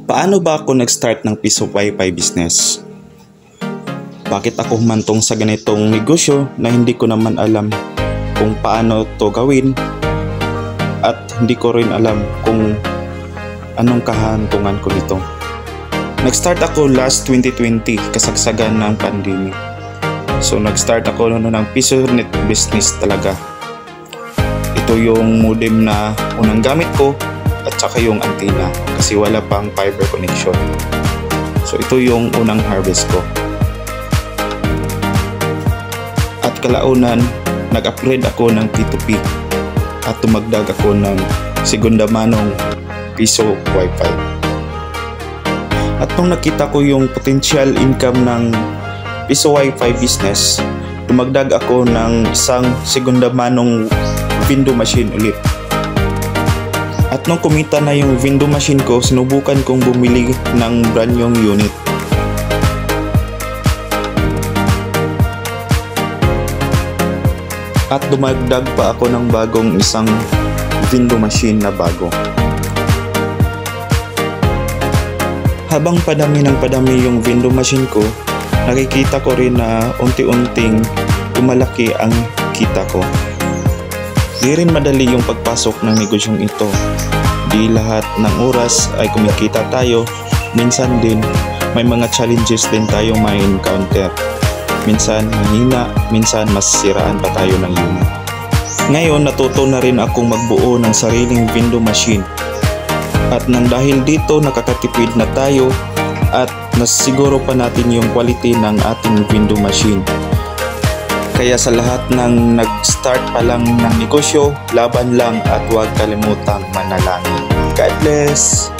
Paano ba ako nag-start ng piso Wi-Fi business? Bakit ako humantong sa ganitong negosyo na hindi ko naman alam kung paano to gawin at hindi ko rin alam kung anong kahantungan ko nito. Nag-start ako last 2020 kasagsagan ng pandemic. So nag-start ako ng piso net business talaga. Ito yung modem na unang gamit ko at saka yung antenna kasi wala pang fiber connection. So ito yung unang harvest ko. At kalaunan, nag-upgrade ako ng P2P at tumagdag ako ng segunda manong piso Wi-Fi. At nung nakita ko yung potential income ng piso Wi-Fi business, tumagdag ako ng isang segunda manong window machine ulit. At nung kumita na yung window machine ko, sinubukan kong bumili ng brand yung unit. At dumagdag pa ako ng bagong isang window machine na bago. Habang padami ng padami yung window machine ko, nakikita ko rin na unti-unting lumalaki ang kita ko. Di rin madali yung pagpasok ng negosyong ito. Di lahat ng oras ay kumikita tayo. Minsan din may mga challenges din tayong may encounter. Minsan mahina, minsan masisiraan pa tayo ng unit. Ngayon natuto na rin akong magbuo ng sariling window machine. At nang dahil dito nakakatipid na tayo at nasiguro pa natin yung quality ng ating window machine. Kaya sa lahat ng nag-start pa lang ng negosyo, laban lang at huwag kalimutang manalangin. God bless!